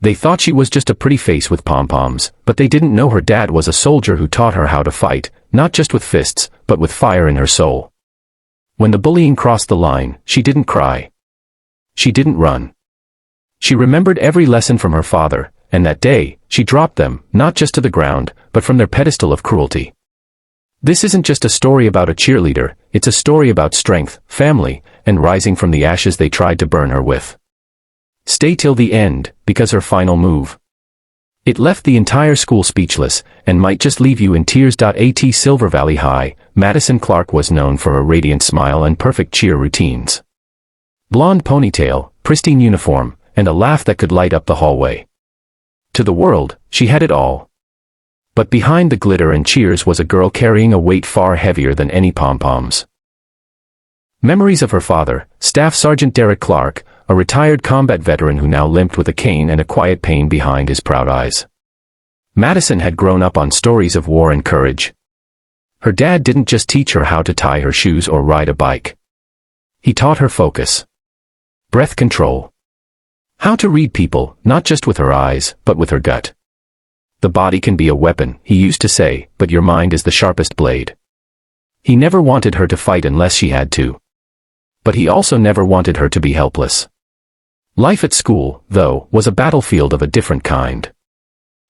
They thought she was just a pretty face with pom-poms, but they didn't know her dad was a soldier who taught her how to fight, not just with fists, but with fire in her soul. When the bullying crossed the line, she didn't cry. She didn't run. She remembered every lesson from her father, and that day, she dropped them, not just to the ground, but from their pedestal of cruelty. This isn't just a story about a cheerleader, it's a story about strength, family, and rising from the ashes they tried to burn her with. Stay till the end, because her final move. It left the entire school speechless, and might just leave you in tears. At Silver Valley High, Madison Clark was known for her radiant smile and perfect cheer routines. Blonde ponytail, pristine uniform, and a laugh that could light up the hallway. To the world, she had it all. But behind the glitter and cheers was a girl carrying a weight far heavier than any pom-poms. Memories of her father, Staff Sergeant Derek Clark, a retired combat veteran who now limped with a cane and a quiet pain behind his proud eyes. Madison had grown up on stories of war and courage. Her dad didn't just teach her how to tie her shoes or ride a bike. He taught her focus. Breath control. How to read people, not just with her eyes, but with her gut. The body can be a weapon, he used to say, but your mind is the sharpest blade. He never wanted her to fight unless she had to. But he also never wanted her to be helpless. Life at school, though, was a battlefield of a different kind.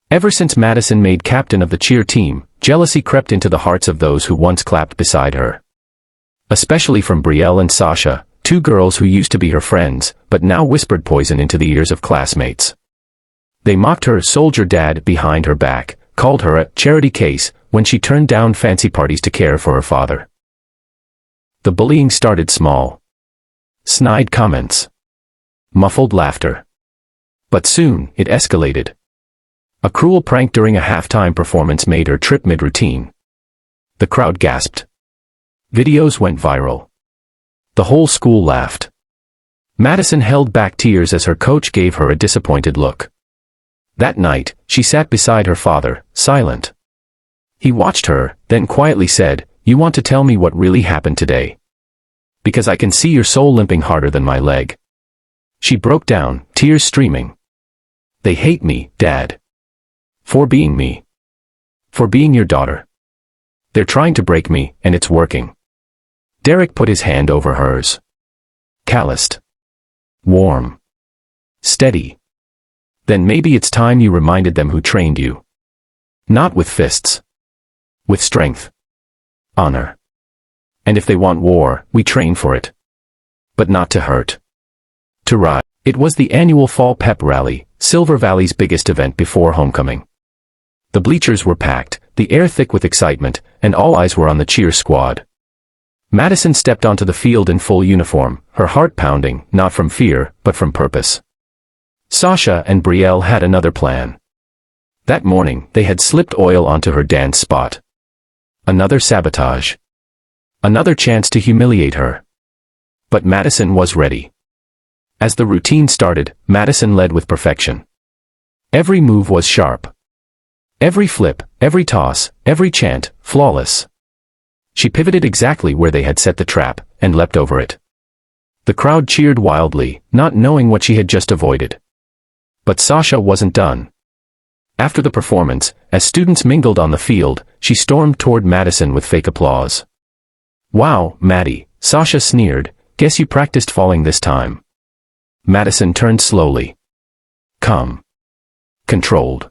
Ever since Madison made captain of the cheer team, jealousy crept into the hearts of those who once clapped beside her. Especially from Brielle and Sasha, two girls who used to be her friends, but now whispered poison into the ears of classmates. They mocked her soldier dad behind her back, called her a charity case when she turned down fancy parties to care for her father. The bullying started small. Snide comments. Muffled laughter. But soon, it escalated. A cruel prank during a halftime performance made her trip mid-routine. The crowd gasped. Videos went viral. The whole school laughed. Madison held back tears as her coach gave her a disappointed look. That night, she sat beside her father, silent. He watched her, then quietly said, "You want to tell me what really happened today? Because I can see your soul limping harder than my leg." She broke down, tears streaming. "They hate me, Dad. For being me. For being your daughter. They're trying to break me, and it's working." Derek put his hand over hers. Calloused. Warm. Steady. "Then maybe it's time you reminded them who trained you. Not with fists. With strength. Honor. And if they want war, we train for it. But not to hurt. To rise." It was the annual Fall Pep Rally, Silver Valley's biggest event before homecoming. The bleachers were packed, the air thick with excitement, and all eyes were on the cheer squad. Madison stepped onto the field in full uniform, her heart pounding, not from fear, but from purpose. Sasha and Brielle had another plan. That morning, they had slipped oil onto her dance spot. Another sabotage. Another chance to humiliate her. But Madison was ready. As the routine started, Madison led with perfection. Every move was sharp. Every flip, every toss, every chant, flawless. She pivoted exactly where they had set the trap, and leapt over it. The crowd cheered wildly, not knowing what she had just avoided. But Sasha wasn't done. After the performance, as students mingled on the field, she stormed toward Madison with fake applause. "Wow, Maddie," Sasha sneered, "guess you practiced falling this time." Madison turned slowly. Calm. Controlled.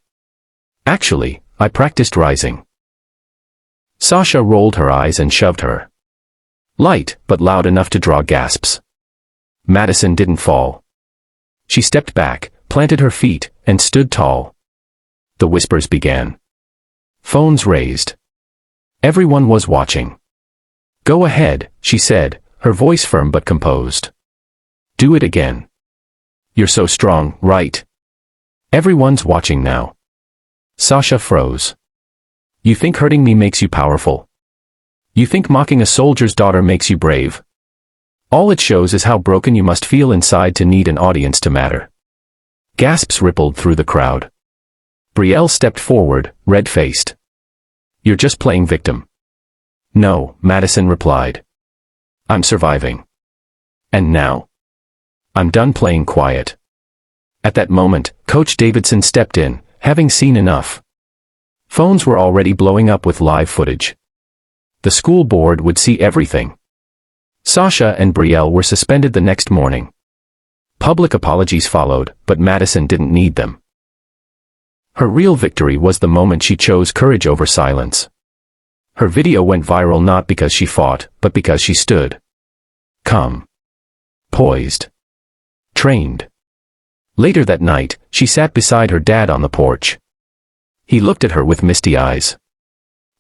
"Actually, I practiced rising." Sasha rolled her eyes and shoved her. Light, but loud enough to draw gasps. Madison didn't fall. She stepped back, planted her feet, and stood tall. The whispers began. Phones raised. Everyone was watching. "Go ahead," she said, her voice firm but composed. "Do it again. You're so strong, right? Everyone's watching now." Sasha froze. "You think hurting me makes you powerful? You think mocking a soldier's daughter makes you brave? All it shows is how broken you must feel inside to need an audience to matter." Gasps rippled through the crowd. Brielle stepped forward, red-faced. "You're just playing victim." "No," Madison replied. "I'm surviving. And now? I'm done playing quiet. At that moment, Coach Davidson stepped in, having seen enough. Phones were already blowing up with live footage. The school board would see everything. Sasha and Brielle were suspended the next morning. Public apologies followed, but Madison didn't need them. Her real victory was the moment she chose courage over silence. Her video went viral not because she fought, but because she stood calm, poised, trained. Later that night, she sat beside her dad on the porch. He looked at her with misty eyes.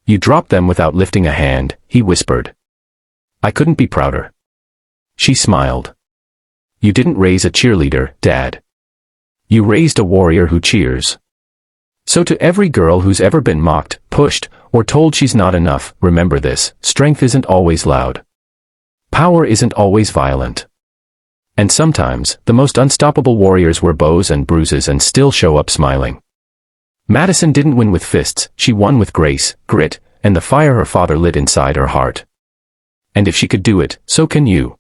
"You dropped them without lifting a hand," he whispered. "I couldn't be prouder." She smiled. "You didn't raise a cheerleader, Dad. You raised a warrior who cheers." So to every girl who's ever been mocked, pushed, or told she's not enough, remember this: strength isn't always loud. Power isn't always violent. And sometimes, the most unstoppable warriors wear bows and bruises and still show up smiling. Madison didn't win with fists, she won with grace, grit, and the fire her father lit inside her heart. And if she could do it, so can you.